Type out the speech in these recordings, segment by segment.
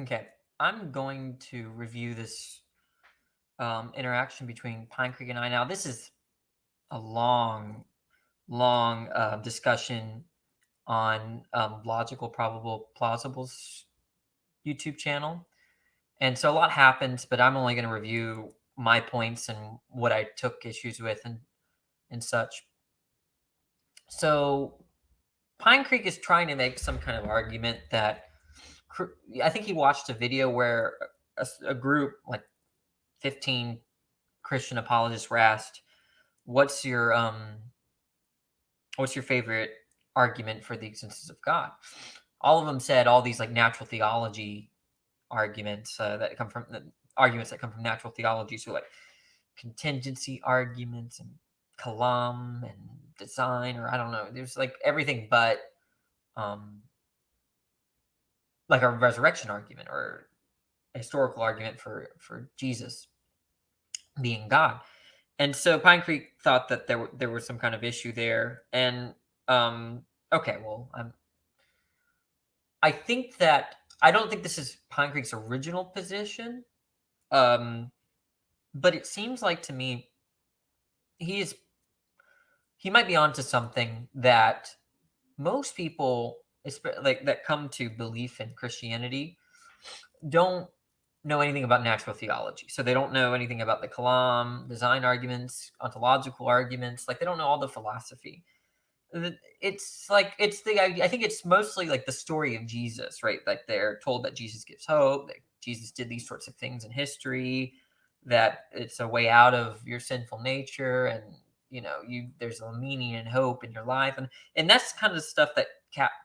Okay, I'm going to review this interaction between PineCreek and I. Now, this is a long discussion on Logical, Probable, Plausible's YouTube channel. And so a lot happens, but I'm only going to review my points and what I took issues with and such. So PineCreek is trying to make some kind of argument that I think he watched a video where a group, like 15 Christian apologists, were asked, what's your favorite argument for the existence of God? All of them said all these like natural theology arguments that come from natural theology. So like contingency arguments and kalam and design, or I don't know. There's like everything but like a resurrection argument or a historical argument for Jesus being God. And so PineCreek thought that there was some kind of issue there. And okay, well, I think that I don't think this is PineCreek's original position, but it seems like to me he might be onto something that most people, like that come to belief in Christianity, don't know anything about natural theology. So they don't know anything about the kalam, design arguments, ontological arguments. Like they don't know all the philosophy. It's like I think it's mostly like the story of Jesus, right? Like they're told that Jesus gives hope, that Jesus did these sorts of things in history, that it's a way out of your sinful nature, and there's a meaning and hope in your life, and that's kind of the stuff that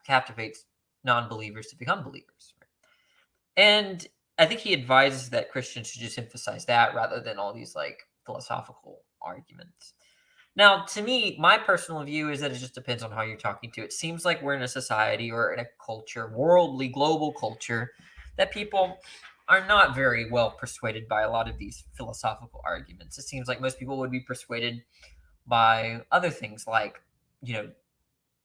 captivates non-believers to become believers, right? And I think he advises that Christians should just emphasize that rather than all these like philosophical arguments. Now, to me, my personal view is that it just depends on how you're talking to. It seems like we're in a society or in a culture, worldly, global culture, that people are not very well persuaded by a lot of these philosophical arguments. It seems like most people would be persuaded by other things like,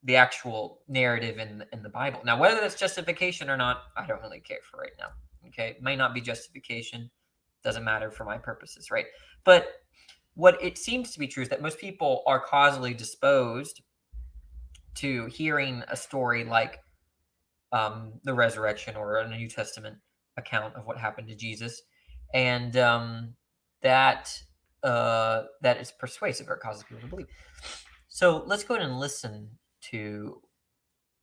the actual narrative in the Bible. Now, whether that's justification or not, I don't really care for right now. Okay, it may not be justification. Doesn't matter for my purposes, right? But what it seems to be true is that most people are causally disposed to hearing a story like the resurrection or a New Testament account of what happened to Jesus, and that is persuasive or causes people to believe. So let's go ahead and listen to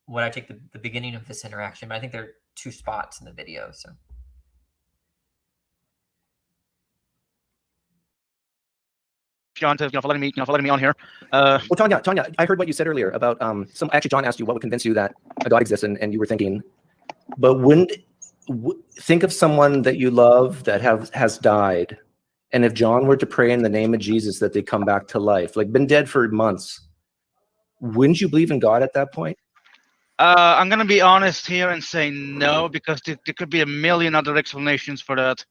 what I take the beginning of this interaction, but I think there are two spots in the video. So. John, for letting me on here. Well, Tanya, I heard what you said earlier about actually, John asked you what would convince you that a God exists, and you were thinking, but think of someone that you love that has died, and if John were to pray in the name of Jesus that they come back to life, like been dead for months, wouldn't you believe in God at that point? I'm gonna be honest here and say no, because there could be a million other explanations for that.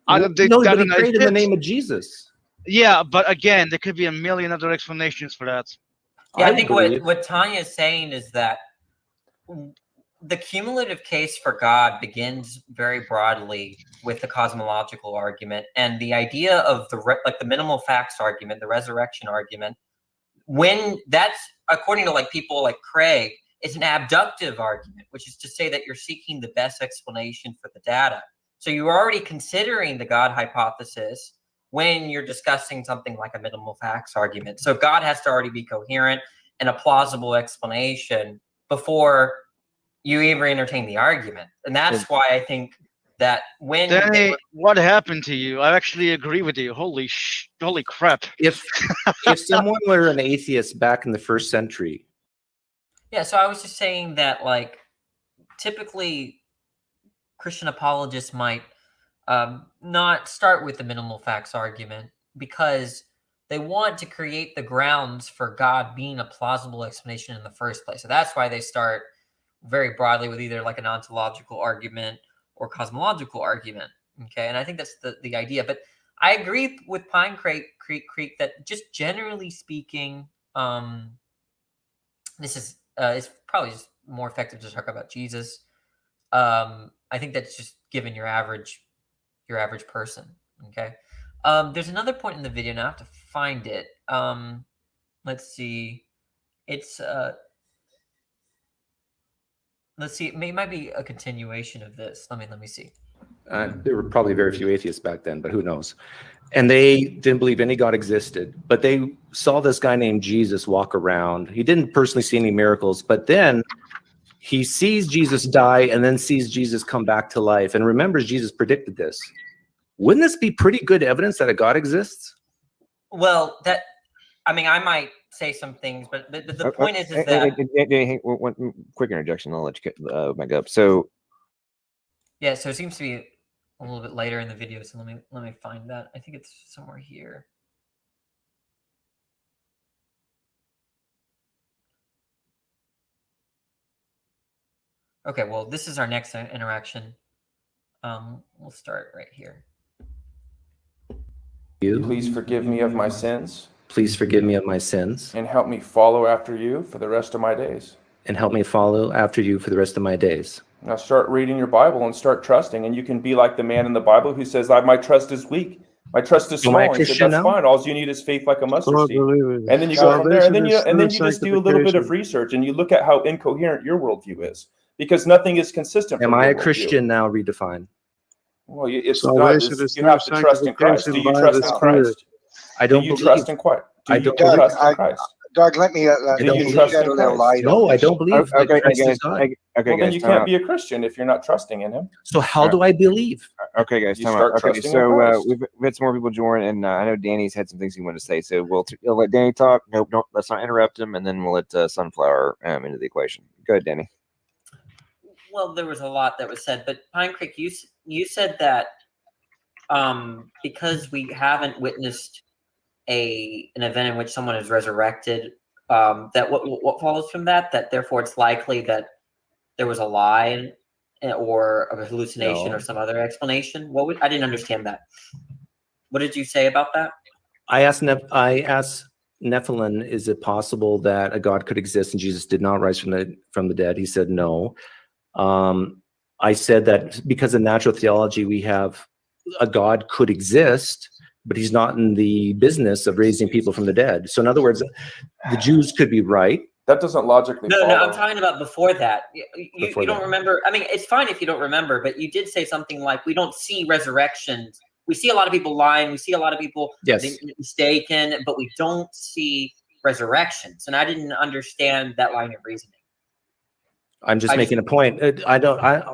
No, but he prayed in the name of Jesus. Yeah, but again, there could be a million other explanations for that. Yeah, I think what Tanya is saying is that the cumulative case for God begins very broadly with the cosmological argument, and the idea of the minimal facts argument, the resurrection argument, when that's according to like people like Craig, it's an abductive argument, which is to say that you're seeking the best explanation for the data. So you're already considering the God hypothesis when you're discussing something like a minimal facts argument. So God has to already be coherent and a plausible explanation before you even entertain the argument. And that's why I think that when Danny, what happened to you? I actually agree with you. Holy crap! If someone were an atheist back in the first century. Yeah, so I was just saying that, like, typically Christian apologists might not start with the minimal facts argument because they want to create the grounds for God being a plausible explanation in the first place. So that's why they start very broadly with either like an ontological argument or cosmological argument. Okay, and I think that's the idea. But I agree with PineCreek that just generally speaking, this is it's probably just more effective to talk about Jesus I think that's just given your average person. Okay. There's another point in the video, and I have to find it. Let's see. It's let's see. It might be a continuation of this. Let me see. There were probably very few atheists back then, but who knows? And they didn't believe any God existed, but they saw this guy named Jesus walk around. He didn't personally see any miracles, but then he sees Jesus die and then sees Jesus come back to life and remembers Jesus predicted this. Wouldn't this be pretty good evidence that a God exists? Well, I mean, I might say some things, but the point is that one quick interjection. I'll let you back up. So yeah, so it seems to be a little bit later in the video. So let me find that. I think it's somewhere here. Okay, well, this is our next interaction. We'll start right here. Please forgive me of my sins. Please forgive me of my sins. And help me follow after you for the rest of my days. And help me follow after you for the rest of my days. Now start reading your Bible and start trusting. And you can be like the man in the Bible who says, my trust is weak. My trust is small. He said, that's fine. All you need is faith like a mustard seed. And then you go from there. And then you just do a little bit of research and you look at how incoherent your worldview is. Because nothing is consistent. Am I a Christian now? Redefine. Well, it's not. You have to trust in Christ. Do you trust in Christ? I don't believe. Do you trust in Christ? I don't trust in Christ? Doug, let me. Do you trust in Christ? No, I don't believe. okay, Christ guys. is God. Okay, Well, then guys. you can't be a Christian if you're not trusting in Him. So how do I believe? Okay, guys. You Time start out. Okay, trusting in so Christ. we've had some more people join, and I know Danny's had some things he wanted to say. So we'll let Danny talk. Nope, don't. Let's not interrupt him, and then we'll let Sunflower into the equation. Go ahead, Danny. Well, there was a lot that was said, but PineCreek, you said that because we haven't witnessed an event in which someone is resurrected, that what follows from that therefore it's likely that there was a lie or a hallucination or some other explanation. I didn't understand that. What did you say about that? I asked Nephilim, is it possible that a God could exist and Jesus did not rise from the dead? He said no. I said that because of natural theology, we have a God could exist, but he's not in the business of raising people from the dead. So in other words, the Jews could be right. That doesn't logically follow. No, I'm talking about before that. You don't that. remember. I mean, it's fine if you don't remember, but you did say something like, we don't see resurrections. We see a lot of people lying. We see a lot of people mistaken, but we don't see resurrections. And I didn't understand that line of reasoning. I'm just making a point.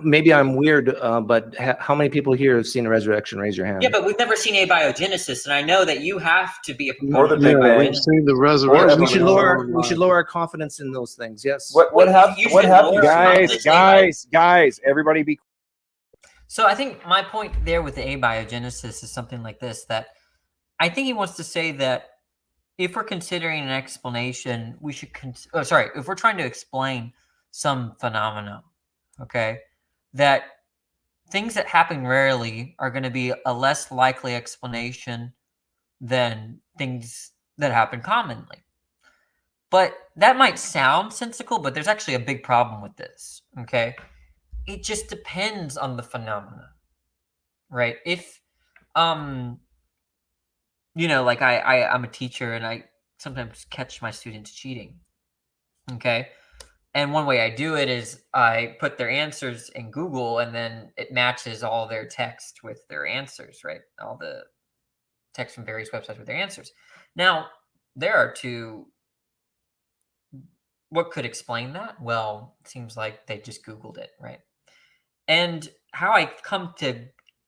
Maybe I'm weird, but how many people here have seen a resurrection? Raise your hand. Yeah, but we've never seen abiogenesis, and I know that you have to be a Or the Big Bang. We've seen the resurrection. We should lower our confidence in those things. Yes. What happened? Guys, everybody be. So I think my point there with the abiogenesis is something like this, that I think he wants to say that if we're considering an explanation, we should if we're trying to explain some phenomena, okay, that things that happen rarely are going to be a less likely explanation than things that happen commonly. But that might sound sensical, but there's actually a big problem with this, okay? It just depends on the phenomena, right? If, like I'm a teacher and I sometimes catch my students cheating, okay? And one way I do it is I put their answers in Google and then it matches all their text with their answers, right? All the text from various websites with their answers. Now, there are two. What could explain that? Well, it seems like they just Googled it, right? And how I come to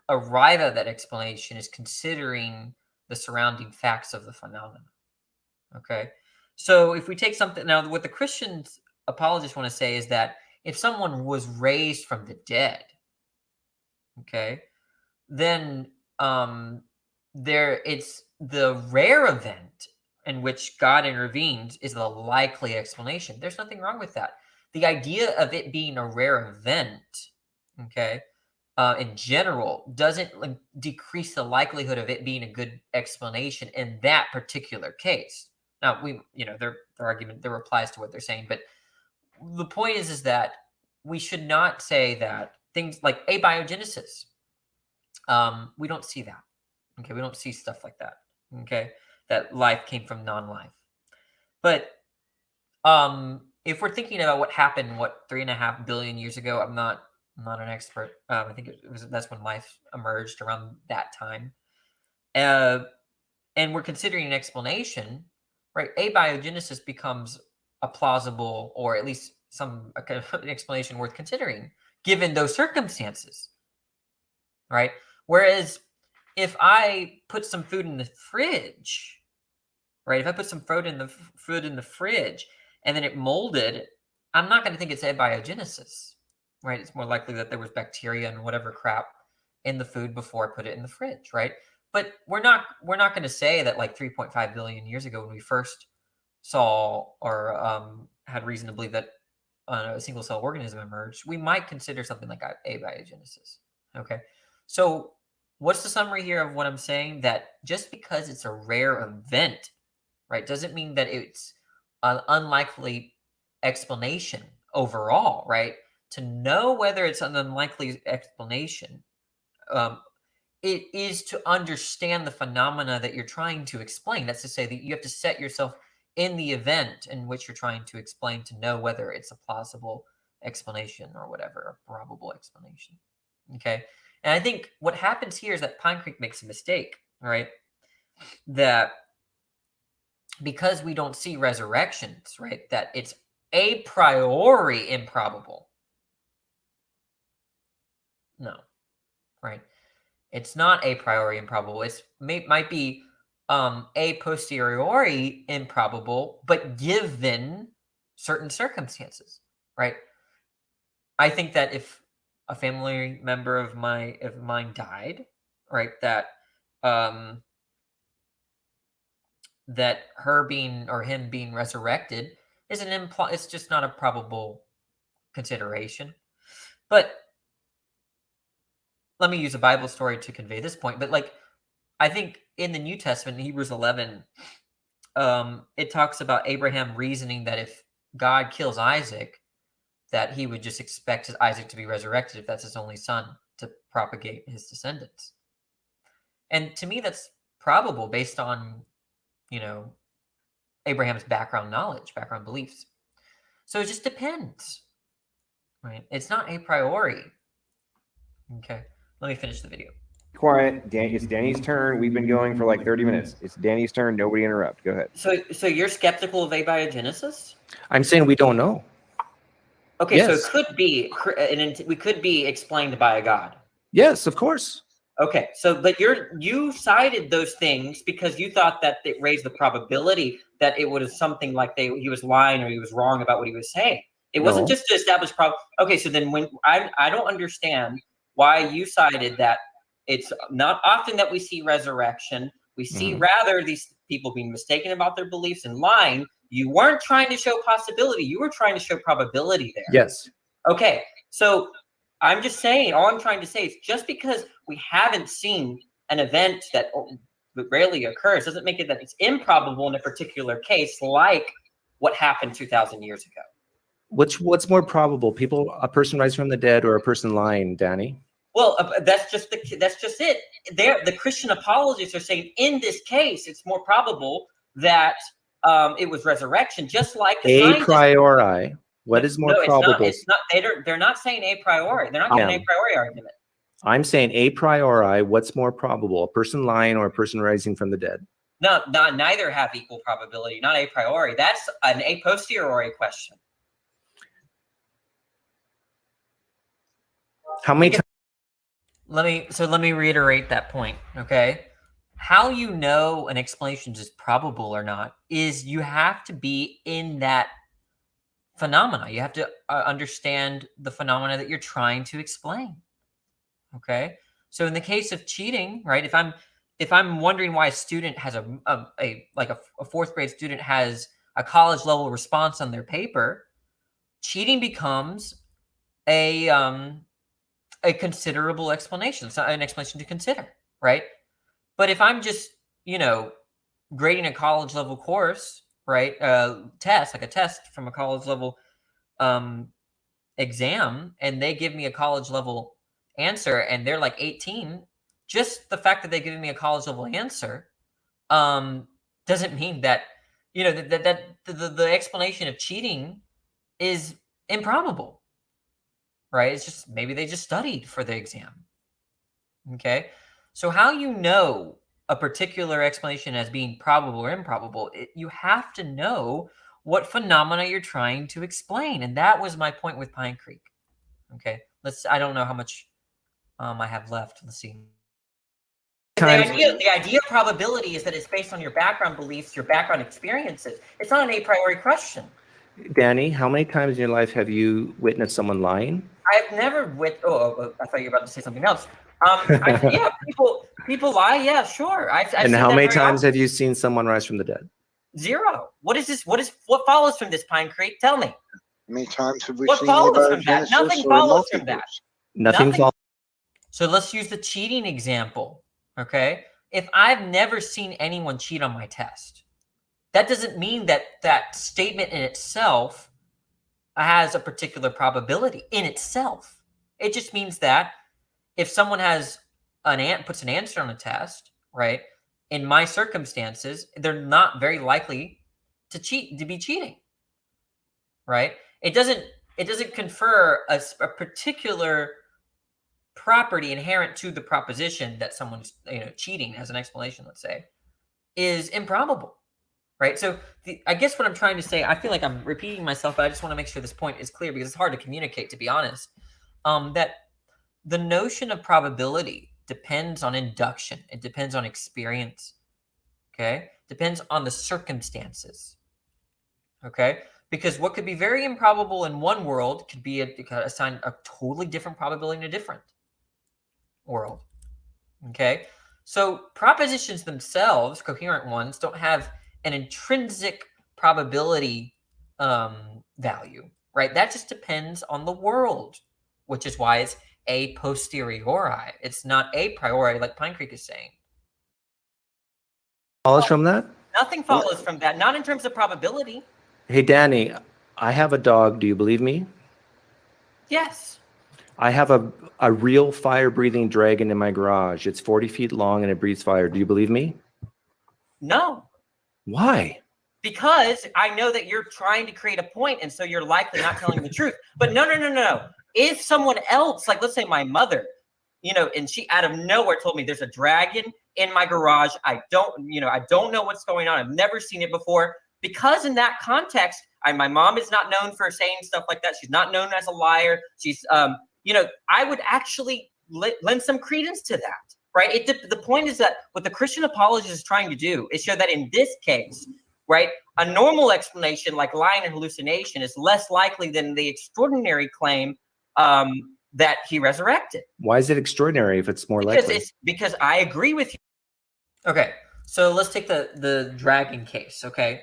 arrive at that explanation is considering the surrounding facts of the phenomenon, okay? So if we take something, now what the Christians apologists want to say is that if someone was raised from the dead, okay, then it's the rare event in which God intervenes is the likely explanation. There's nothing wrong with that. The idea of it being a rare event, okay, in general, doesn't decrease the likelihood of it being a good explanation in that particular case. Now, their argument, there replies to what they're saying, but the point is that we should not say that things like abiogenesis, we don't see that. Okay, we don't see stuff like that. Okay, that life came from non-life. But if we're thinking about what happened, 3.5 billion years ago, I'm not an expert. I think that's when life emerged around that time. And we're considering an explanation, right? Abiogenesis becomes a plausible, or at least an explanation worth considering, given those circumstances, right? Whereas if I put some food in the fridge, right? If I put some food in the fridge and then it molded, I'm not going to think it's abiogenesis, right? It's more likely that there was bacteria and whatever crap in the food before I put it in the fridge, right? But we're not going to say that like 3.5 billion years ago, when we first saw or had reason to believe that a single cell organism emerged, we might consider something like abiogenesis. Okay, so what's the summary here of what I'm saying? That just because it's a rare event, right, doesn't mean that it's an unlikely explanation overall, right? To know whether it's an unlikely explanation, it is to understand the phenomena that you're trying to explain. That's to say that you have to set yourself in the event in which you're trying to explain to know whether it's a plausible explanation or whatever, a probable explanation. Okay. And I think what happens here is that PineCreek makes a mistake, right? That because we don't see resurrections, right, that it's a priori improbable. No, right? It's not a priori improbable. It might be a posteriori improbable, but given certain circumstances, right? I think that if a family member of mine died, right, that that her being or him being resurrected is it's just not a probable consideration. But let me use a Bible story to convey this point. But like, I think in the New Testament, Hebrews 11, it talks about Abraham reasoning that if God kills Isaac, that he would just expect Isaac to be resurrected if that's his only son, to propagate his descendants. And to me, that's probable based on, Abraham's background knowledge, background beliefs. So it just depends, right? It's not a priori. Okay, let me finish the video. Quiet. It's Danny's turn. We've been going for like 30 minutes. It's Danny's turn. Nobody interrupt. Go ahead. So you're skeptical of abiogenesis? I'm saying we don't know. Okay, Yes. so it could be, we could be explained by a god. Yes, of course. Okay, so but you cited those things because you thought that it raised the probability that it was something like he was lying or he was wrong about what he was saying. It wasn't just to establish problem. Okay, so then when I don't understand why you cited that it's not often that we see resurrection. We see rather these people being mistaken about their beliefs and lying. You weren't trying to show possibility. You were trying to show probability there. Yes. Okay, so I'm just saying, all I'm trying to say is just because we haven't seen an event that rarely occurs doesn't make it that it's improbable in a particular case, like what happened 2,000 years ago. What's more probable, a person rising from the dead or a person lying, Danny? Well, that's just it. The Christian apologists are saying in this case, it's more probable that it was resurrection, just like a priori. What is more probable? It's not. They're not saying a priori. They're not giving an a priori argument. I'm saying a priori. What's more probable, a person lying or a person rising from the dead? No, neither have equal probability. Not a priori. That's an a posteriori question. How many times? Let me reiterate that point. Okay, how you know an explanation is probable or not is you have to be in that phenomena. You have to understand the phenomena that you're trying to explain. Okay, so in the case of cheating, right? If I'm wondering why a student has a fourth grade student has a college level response on their paper, cheating becomes a considerable explanation. It's not an explanation to consider, right? But if I'm just grading a college level course, right? Test, like a test from a college level exam and they give me a college level answer and they're like 18, just the fact that they give me a college level answer doesn't mean that, you know, that the explanation of cheating is improbable, right? It's just maybe they just studied for the exam. Okay. So how you know a particular explanation as being probable or improbable, you have to know what phenomena you're trying to explain. And that was my point with PineCreek. Okay. I don't know how much I have left. Let's see. The idea of probability is that it's based on your background beliefs, your background experiences. It's not an a priori question. Danny, how many times in your life have you witnessed someone lying? I've never I thought you were about to say something else. Yeah, people lie. Yeah, sure. And how many times have you seen someone rise from the dead? 0. What is this? What follows from this, PineCreek? Tell me. How many times have we What seen follows anybody from that? Nothing or follows from that. Nothing follows. So let's use the cheating example. Okay. If I've never seen anyone cheat on my test, that doesn't mean that that statement in itself has a particular probability in itself. It just means that if someone has puts an answer on a test, right? In my circumstances, they're not very likely to be cheating, right? It doesn't confer a particular property inherent to the proposition that someone's cheating as an explanation, let's say, is improbable, right? So I guess what I'm trying to say, I feel like I'm repeating myself, but I just want to make sure this point is clear because it's hard to communicate, to be honest, that the notion of probability depends on induction. It depends on experience, okay? Depends on the circumstances, okay? Because what could be very improbable in one world could be assigned a totally different probability in a different world, okay? So propositions themselves, coherent ones, don't have an intrinsic probability value, right? That just depends on the world, which is why it's a posteriori. It's not a priori like PineCreek is saying. Follows from that? Nothing follows from that, not in terms of probability. Hey, Danny, I have a dog. Do you believe me? Yes. I have a real fire-breathing dragon in my garage. It's 40 feet long and it breathes fire. Do you believe me? No. Why? Because I know that you're trying to create a point, and so you're likely not telling the truth. But no. If someone else, like let's say my mother, and she out of nowhere told me there's a dragon in my garage, I don't know what's going on. I've never seen it before. Because in that context, my mom is not known for saying stuff like that. She's not known as a liar. She's, I would actually lend some credence to that, right? The point is that what the Christian apologist is trying to do is show that in this case, right, a normal explanation like lying and hallucination is less likely than the extraordinary claim that he resurrected. Why is it extraordinary if it's more likely? Because I agree with you. Okay, so let's take the dragon case, okay?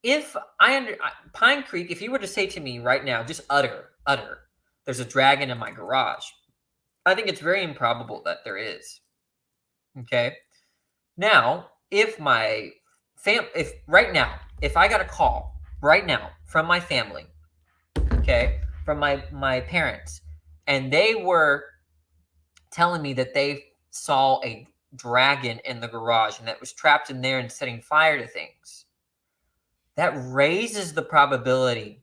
If PineCreek, if you were to say to me right now, just utter, there's a dragon in my garage, I think it's very improbable that there is. Okay. Now, if I got a call right now from my family, okay, from my parents, and they were telling me that they saw a dragon in the garage and that was trapped in there and setting fire to things, that raises the probability,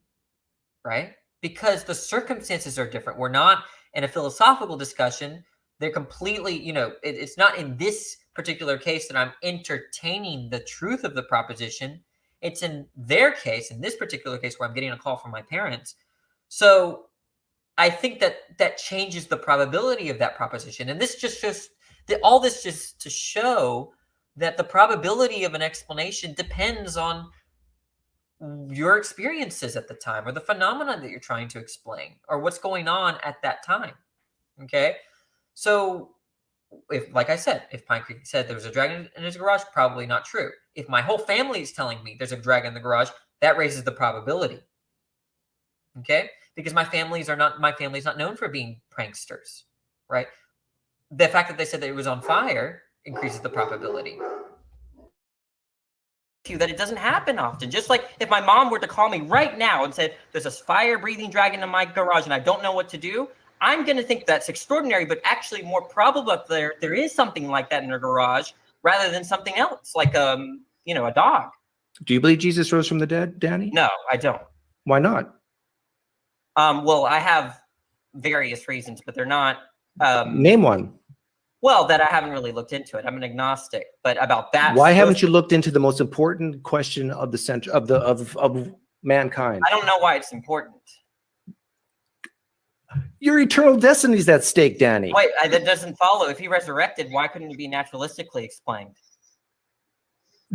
right? Because the circumstances are different. We're not in a philosophical discussion. They're completely, it's not in this particular case that I'm entertaining the truth of the proposition. It's in their case, in this particular case, where I'm getting a call from my parents. So I think that changes the probability of that proposition. And this just shows all this just to show that the probability of an explanation depends on your experiences at the time, or the phenomenon that you're trying to explain, or what's going on at that time. Okay. So like I said, if PineCreek said there was a dragon in his garage, probably not true. If my whole family is telling me there's a dragon in the garage, that raises the probability. Okay. Because my family's not known for being pranksters, right? The fact that they said that it was on fire increases the probability. you that it doesn't happen often. Just like if my mom were to call me right now and said, there's a fire-breathing dragon in my garage and I don't know what to do, I'm going to think that's extraordinary, but actually more probable that there is something like that in her garage rather than something else, like you know, a dog. Do you believe Jesus rose from the dead, Danny? No, I don't. Why not? Well, I have various reasons, but they're not. Name one. Well, that I haven't really looked into it. I'm an agnostic, but about that. Why haven't you looked into the most important question of the center of mankind? I don't know why it's important. Your eternal destiny is at stake, Danny. Wait, that doesn't follow. If he resurrected, why couldn't it be naturalistically explained?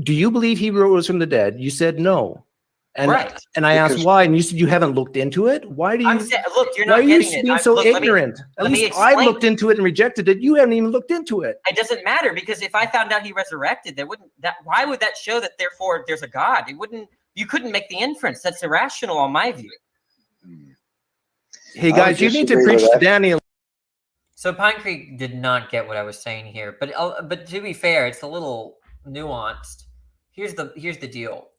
Do you believe he rose from the dead? You said no. And, right. And I asked why, and you said you haven't looked into it. Why do you? Look, you're not getting it. Being so ignorant? At least I looked into it and rejected it. You haven't even looked into it. It doesn't matter, because if I found out he resurrected, there wouldn't that. Why would that show that therefore there's a God? It wouldn't. You couldn't make the inference. That's irrational on my view. Hey guys, you need to preach to Danny. So PineCreek did not get what I was saying here, but to be fair, it's a little nuanced. Here's the deal.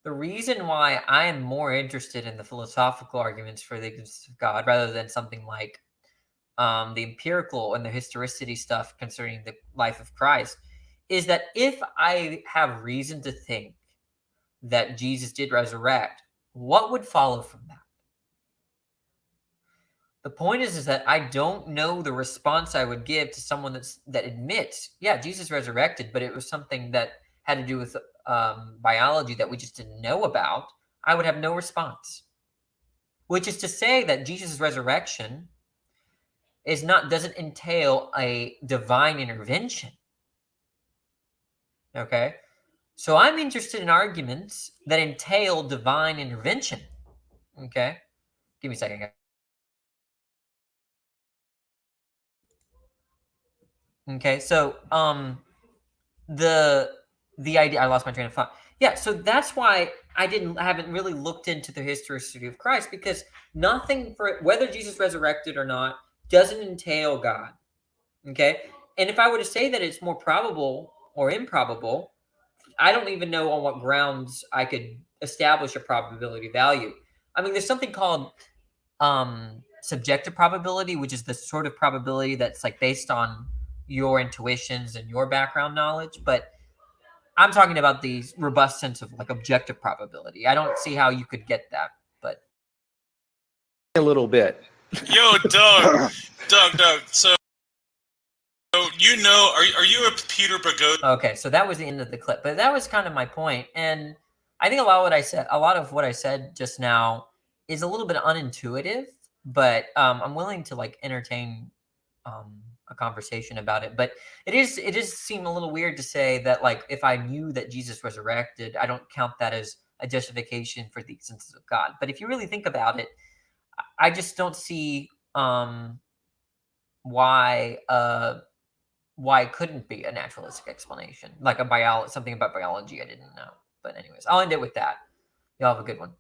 The reason why I am more interested in the philosophical arguments for the existence of God rather than something like the empirical and the historicity stuff concerning the life of Christ is that if I have reason to think that Jesus did resurrect, what would follow from that? The point is that I don't know the response I would give to someone that admits, yeah, Jesus resurrected, but it was something that had to do with biology that we just didn't know about. I would have no response. Which is to say that Jesus' resurrection doesn't entail a divine intervention. Okay? So I'm interested in arguments that entail divine intervention. Okay? Give me a second, guys. Okay, so the idea, I lost my train of thought. Yeah, so that's why I haven't really looked into the historicity of Christ, because nothing for whether Jesus resurrected or not doesn't entail God. Okay, and if I were to say that it's more probable or improbable, I don't even know on what grounds I could establish a probability value. I mean, there's something called subjective probability, which is the sort of probability that's like based on your intuitions and your background knowledge, but I'm talking about the robust sense of like objective probability. I don't see how you could get that, but a little bit. Yo, Doug. So you know, are you a Peter Boghossian? Okay, so that was the end of the clip, but that was kind of my point, and I think a lot of what I said just now is a little bit unintuitive, but I'm willing to like entertain a conversation about it. But it does seem a little weird to say that, like, if I knew that Jesus resurrected, I don't count that as a justification for the existence of God. But if you really think about it, I just don't see why it couldn't be a naturalistic explanation, like something about biology I didn't know. But anyways, I'll end it with that. Y'all have a good one.